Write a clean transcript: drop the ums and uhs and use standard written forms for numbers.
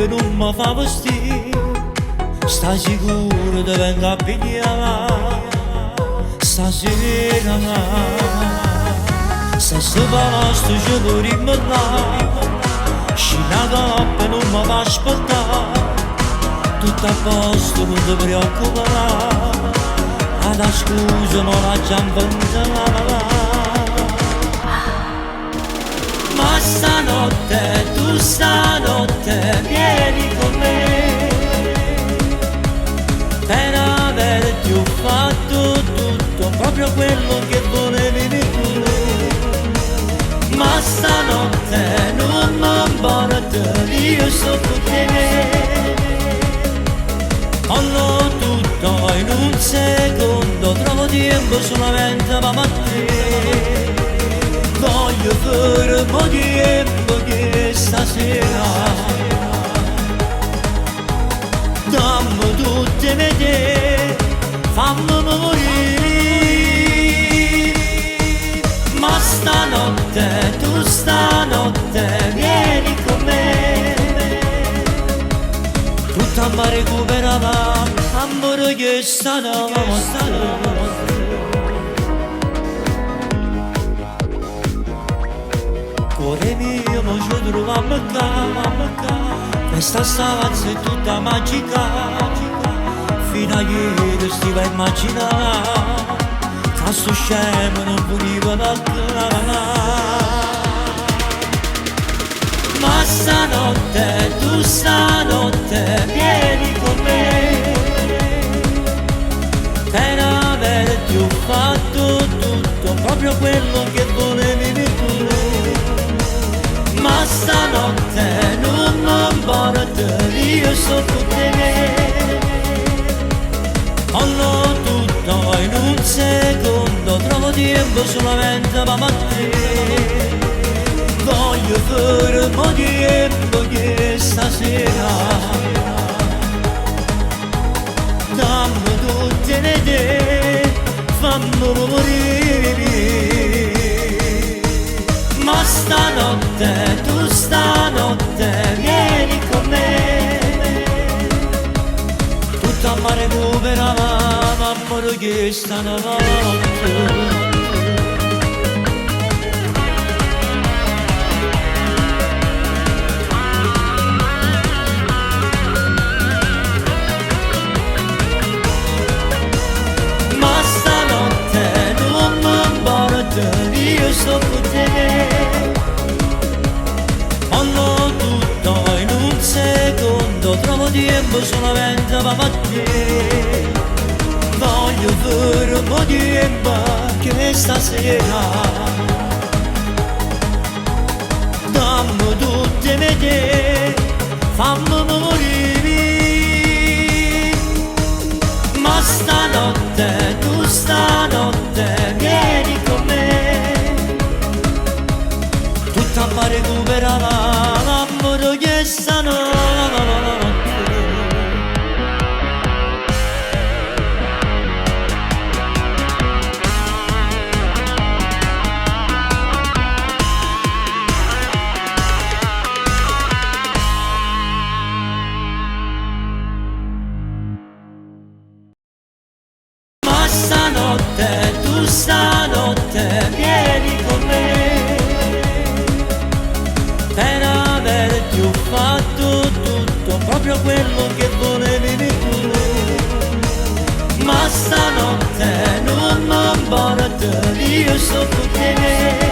non mi fa vestire, sta sicuro che venga a pigliare stasera. Se sto posto ci vorremmo là, scina coppa non mi fa aspettare, tutto a posto non ti preoccupare, la scusa non la giambanta. Ma stanotte, tu stanotte vieni con me, per averti ho fatto tutto, proprio quello che volevi tu. Ma stanotte non mi importa, io sto con te. Mollo tutto in un secondo, trovo tempo solamente per te. Voglio fare un po' di tempo che stasera dammi tutte le idee, fammi morire. Ma stanotte, tu stanotte vieni con me, tutta mi recuperava, amore che stanotte. Cuore mio, mo ci troviamo qua, questa stanza è tutta magica, fino a ieri stiva a immaginare, che sto scemo non veniva da ma stanotte, tu stanotte vieni con me, per averti ho fatto tutto, proprio quello che volevi tu. Ma stanotte non mi importa, io sto con te. Mollo tutto in un secondo, trovo tempo solamente per te. Voglio fare un po' di tempo che stasera dammi tutte le idee, fammi morire. Ma stanotte, tu stanotte vieni con me, tutta mi recuperava, amore che stanotte. Ma stanotte non mi importa, io sto con te. Mollo tutto in un secondo, trovo tempo solamente per te. Voglio fare un po' di tempo che stasera dammi tutte le idee, fammi morire. Ma stanotte, tu stanotte vieni con me, tutta mi recuperava, l'amore che stanotte. Ma stanotte, tu stanotte vieni con me, per averti ho fatto tutto, proprio quello che volevi tu. Ma stanotte non mi importa, io sto con te.